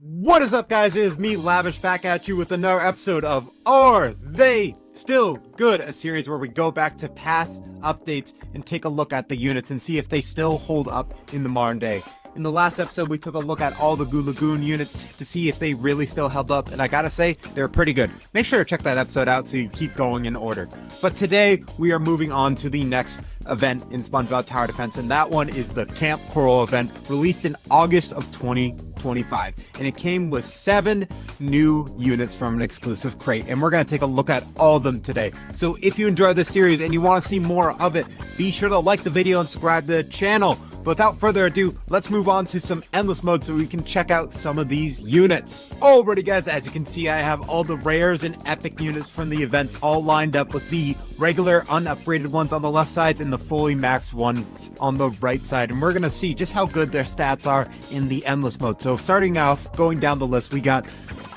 What is up, guys? It is me, Lavish, back at you with another episode of Are They Still Good? A series where we go back to past updates and take a look at the units and see if they still hold up in the modern day. In the last episode, we took a look at all the Goo Lagoon units to see if they really still held up, and I gotta say, they're pretty good. Make sure to check that episode out so you keep going in order. But today, we are moving on to the next event in SpongeBob Tower Defense, and that one is the Kamp Koral event, released in August of 2025. And it came with 7 new units from an exclusive crate, and we're gonna take a look at all of them today. So if you enjoy this series and you want to see more of it, be sure to like the video and subscribe to the channel. But without further ado, let's move on to some endless mode so we can check out some of these units. Alrighty guys, as you can see, I have all the rares and epic units from the events all lined up with the regular unupgraded ones on the left sides and the fully maxed ones on the right side. And we're gonna see just how good their stats are in the endless mode. So starting off, going down the list, we got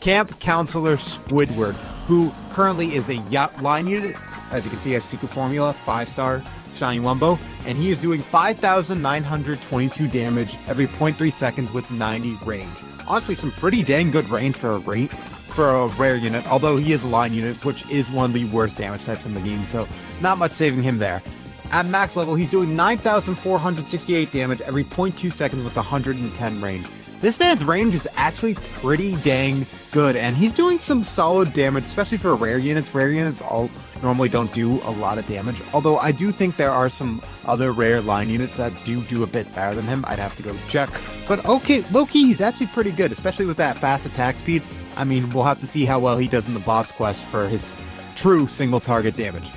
Camp Counselor Squidward, who currently is a yacht line unit. As you can see, he has secret formula, 5-star Shiny Wumbo, and he is doing 5,922 damage every 0.3 seconds with 90 range. Honestly, some pretty dang good range for a rare unit, although he is a line unit, which is one of the worst damage types in the game, so not much saving him there. At max level, he's doing 9,468 damage every 0.2 seconds with 110 range. This man's range is actually pretty dang good, and he's doing some solid damage, especially for rare units. Rare units all normally don't do a lot of damage, although I do think there are some other rare line units that do a bit better than him. I'd have to go check. But okay, low-key, he's actually pretty good, especially with that fast attack speed. I mean, we'll have to see how well he does in the boss quest for his true single target damage.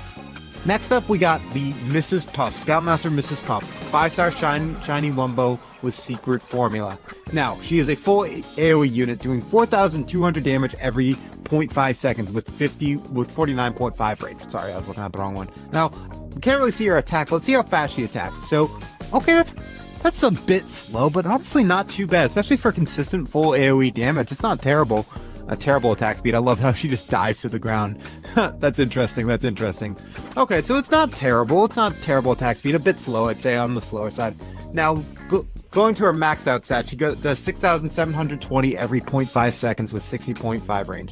Next up, we got the Mrs. Puff, Scoutmaster Mrs. Puff, 5-star Shiny Wumbo with secret formula. Now, she is a full AoE unit doing 4,200 damage every 0.5 seconds with 49.5 range. Sorry, I was looking at the wrong one. Now, we can't really see her attack, but let's see how fast she attacks. So, okay, that's a bit slow, but honestly not too bad, especially for consistent full AoE damage. It's not terrible. A terrible attack speed. I love how she just dives to the ground. That's interesting. That's interesting. Okay, so it's not terrible. It's not terrible attack speed. A bit slow, I'd say, on the slower side. Now, going to her maxed out stat, she does 6,720 every 0.5 seconds with 60.5 range.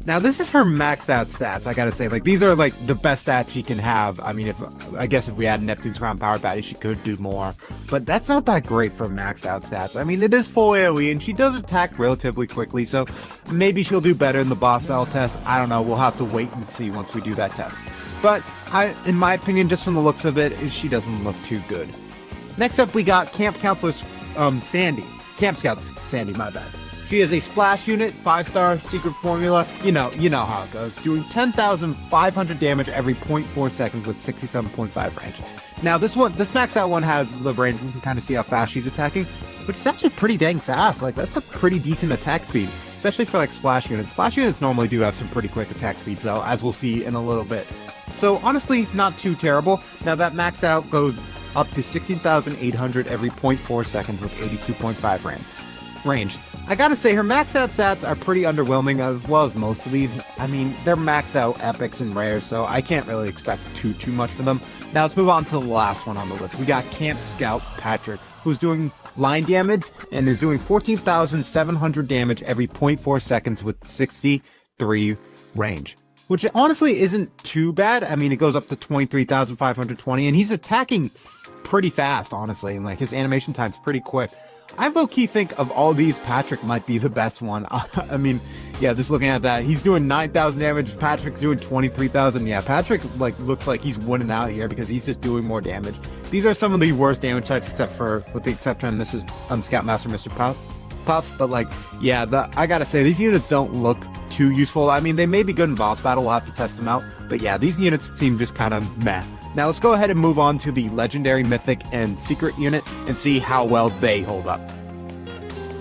Now, this is her maxed out stats, I gotta say. Like, these are, like, the best stats she can have. I mean, I guess if we had Neptune's Crown Power Patty, she could do more. But that's not that great for maxed out stats. I mean, it is full AoE, and she does attack relatively quickly, so maybe she'll do better in the boss battle test. I don't know. We'll have to wait and see once we do that test. But, in my opinion, just from the looks of it, she doesn't look too good. Next up, we got Camp Counselor Sandy. Camp Scout Sandy, my bad. She is a splash unit, 5-star secret formula. You know how it goes. Doing 10,500 damage every 0.4 seconds with 67.5 range. Now this max out one has the range. You can kind of see how fast she's attacking, but it's actually pretty dang fast. Like, that's a pretty decent attack speed, especially for like splash units. Splash units normally do have some pretty quick attack speeds though, as we'll see in a little bit. So honestly, not too terrible. Now that maxed out goes up to 16,800 every 0.4 seconds with 82.5 range. I gotta say, her maxed out stats are pretty underwhelming, as well as most of these. I mean, they're maxed out epics and rares, so I can't really expect too much from them. Now let's move on to the last one on the list. We got Camp Scout Patrick, who's doing line damage and is doing 14,700 damage every 0.4 seconds with 63 range. Which honestly isn't too bad. I mean, it goes up to 23,520, and he's attacking pretty fast, honestly, and like his animation time's pretty quick. I low-key think of all these, Patrick might be the best one. I mean, yeah, just looking at that, he's doing 9,000 damage, Patrick's doing 23,000. Yeah, Patrick like looks like he's winning out here because he's just doing more damage. These are some of the worst damage types, with the exception of Scoutmaster Mr. Puff, but like, yeah, I gotta say, these units don't look too useful. I mean, they may be good in boss battle, we'll have to test them out, but yeah, these units seem just kind of meh. Now let's go ahead and move on to the legendary, mythic, and secret unit and see how well they hold up.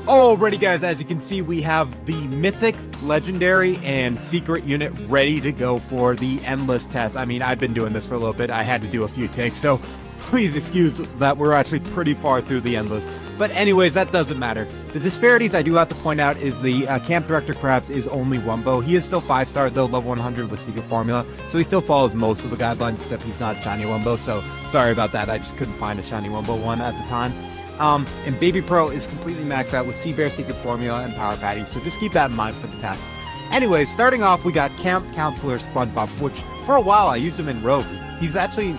Alrighty guys, as you can see, we have the mythic, legendary, and secret unit ready to go for the endless test. I mean, I've been doing this for a little bit. I had to do a few takes, so please excuse that we're actually pretty far through the endless. But anyways, that doesn't matter. The disparities I do have to point out is the Camp Director Krabs is only Wumbo. He is still 5-star, though, level 100 with Secret Formula, so he still follows most of the guidelines, except he's not Shiny Wumbo, so sorry about that. I just couldn't find a Shiny Wumbo one at the time. And Baby Pearl is completely maxed out with Sea Bear Secret Formula and Power Patty, so just keep that in mind for the tests. Anyways, starting off, we got Kamp Counselor SpongeBob, which for a while I used him in Rogue. He actually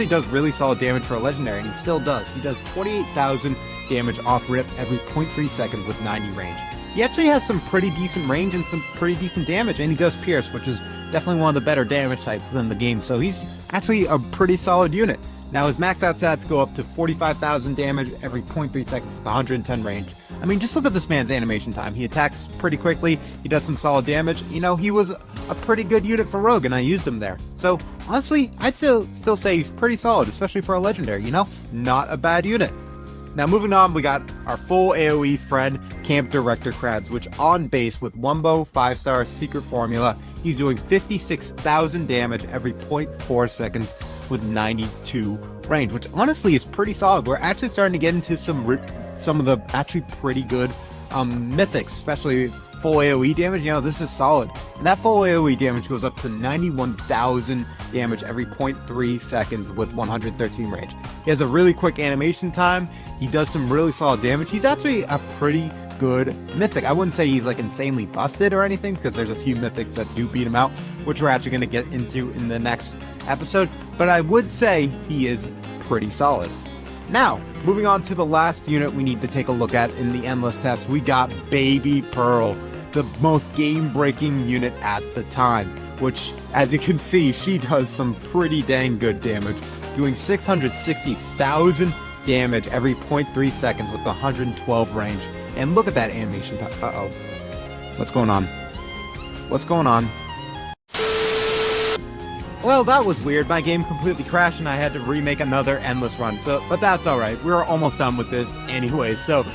does really solid damage for a legendary, and he still does. He does 28,000 damage off rip every 0.3 seconds with 90 range. He actually has some pretty decent range and some pretty decent damage, and he does pierce, which is definitely one of the better damage types within the game, so he's actually a pretty solid unit. Now his max out stats go up to 45,000 damage every 0.3 seconds with 110 range. I mean, just look at this man's animation time. He attacks pretty quickly, he does some solid damage. You know, he was a pretty good unit for Rogue, and I used him there. So, honestly, I'd still say he's pretty solid, especially for a legendary, you know? Not a bad unit. Now moving on, we got our full AoE friend, Kamp Director Krabs, which on base with Wumbo 5-star Secret Formula, he's doing 56,000 damage every 0.4 seconds with 92 range, which honestly is pretty solid. We're actually starting to get into some of the actually pretty good mythics, especially full AoE damage. You know, this is solid. And that full AoE damage goes up to 91,000 damage every 0.3 seconds with 113 range. He has a really quick animation time. He does some really solid damage. He's actually a pretty good mythic. I wouldn't say he's like insanely busted or anything, because there's a few mythics that do beat him out, which we're actually going to get into in the next episode, but I would say he is pretty solid. Now, moving on to the last unit we need to take a look at in the endless test, we got Baby Pearl, the most game-breaking unit at the time, which, as you can see, she does some pretty dang good damage, doing 660,000 damage every 0.3 seconds with 112 range. And look at that animation time. Uh-oh. What's going on? What's going on? Well, that was weird. My game completely crashed and I had to remake another endless run. But that's alright. We're almost done with this anyway. So,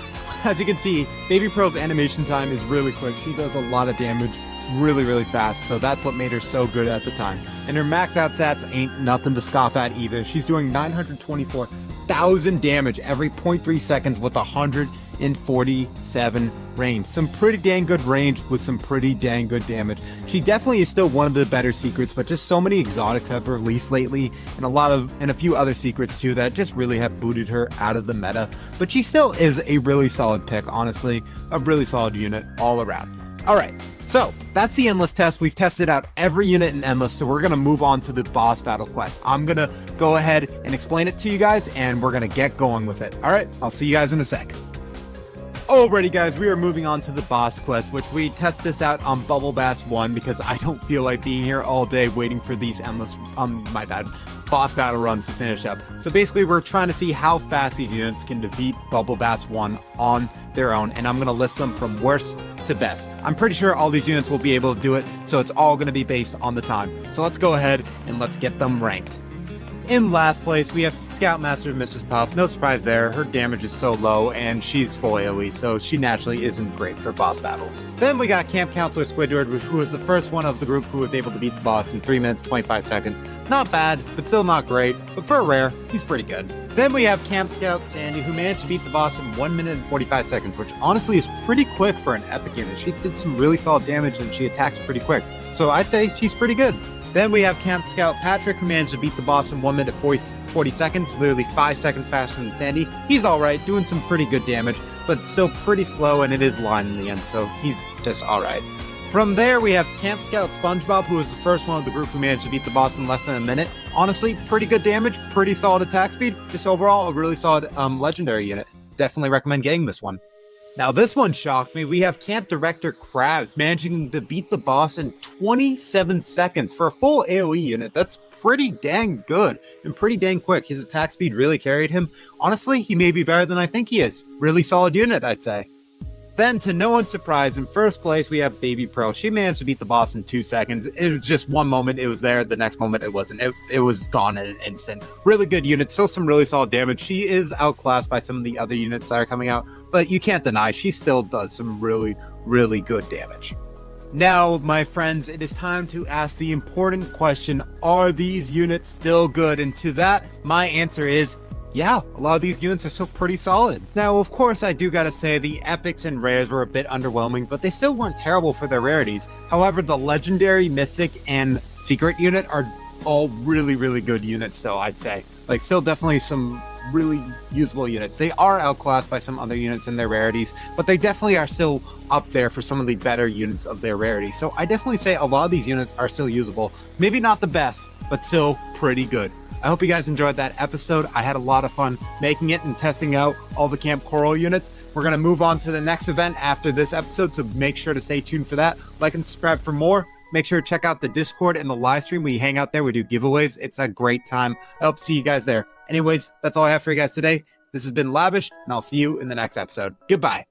as you can see, Baby Pearl's animation time is really quick. She does a lot of damage really fast. So that's what made her so good at the time. And her max out stats ain't nothing to scoff at either. She's doing 924,000 damage every 0.3 seconds with 147 range. Some pretty dang good range with some pretty dang good damage. She definitely is still one of the better secrets, but just so many exotics have released lately, and a few other secrets too that just really have booted her out of the meta. But she still is a really solid pick, honestly. A really solid unit all around. Alright, so that's the endless test. We've tested out every unit in endless, so we're going to move on to the boss battle quest. I'm going to go ahead and explain it to you guys, and we're going to get going with it. Alright, I'll see you guys in a sec. Alrighty guys, we are moving on to the boss quest, which we test this out on Bubble Bass 1 because I don't feel like being here all day waiting for these endless, boss battle runs to finish up. So basically we're trying to see how fast these units can defeat Bubble Bass 1 on their own, and I'm going to list them from worst to best. I'm pretty sure all these units will be able to do it, so it's all going to be based on the time. So let's go ahead and let's get them ranked. In last place, we have Scoutmaster Mrs. Puff. No surprise there, her damage is so low, and she's full AoE, so she naturally isn't great for boss battles. Then we got Kamp Counselor Squidward, who was the first one of the group who was able to beat the boss in 3 minutes 25 seconds. Not bad, but still not great, but for a rare, he's pretty good. Then we have Kamp Scout Sandy, who managed to beat the boss in 1 minute and 45 seconds, which honestly is pretty quick for an epic unit. She did some really solid damage, and she attacks pretty quick, so I'd say she's pretty good. Then we have Kamp Scout Patrick, who managed to beat the boss in 1 minute 40 seconds, literally 5 seconds faster than Sandy. He's alright, doing some pretty good damage, but still pretty slow, and it is line in the end, so he's just alright. From there, we have Kamp Scout SpongeBob, who was the first one of the group who managed to beat the boss in less than a minute. Honestly, pretty good damage, pretty solid attack speed, just overall a really solid legendary unit. Definitely recommend getting this one. Now this one shocked me. We have Kamp Director Krabs managing to beat the boss in 27 seconds for a full AoE unit. That's pretty dang good and pretty dang quick. His attack speed really carried him. Honestly, he may be better than I think he is. Really solid unit, I'd say. Then, to no one's surprise, in first place, we have Baby Pearl. She managed to beat the boss in 2 seconds. It was just one moment, it was there. The next moment, it wasn't. It was gone in an instant. Really good unit. Still some really solid damage. She is outclassed by some of the other units that are coming out, but you can't deny she still does some really, really good damage. Now, my friends, it is time to ask the important question, are these units still good? And to that, my answer is yeah, a lot of these units are still pretty solid. Now, of course, I do gotta say the epics and rares were a bit underwhelming, but they still weren't terrible for their rarities. However, the legendary, mythic, and secret unit are all really, really good units still, I'd say. Like, still definitely some really usable units. They are outclassed by some other units in their rarities, but they definitely are still up there for some of the better units of their rarity. So I definitely say a lot of these units are still usable. Maybe not the best, but still pretty good. I hope you guys enjoyed that episode. I had a lot of fun making it and testing out all the Kamp Koral units. We're going to move on to the next event after this episode, so make sure to stay tuned for that. Like and subscribe for more. Make sure to check out the Discord and the live stream. We hang out there. We do giveaways. It's a great time. I hope to see you guys there. Anyways, that's all I have for you guys today. This has been Lavish, and I'll see you in the next episode. Goodbye.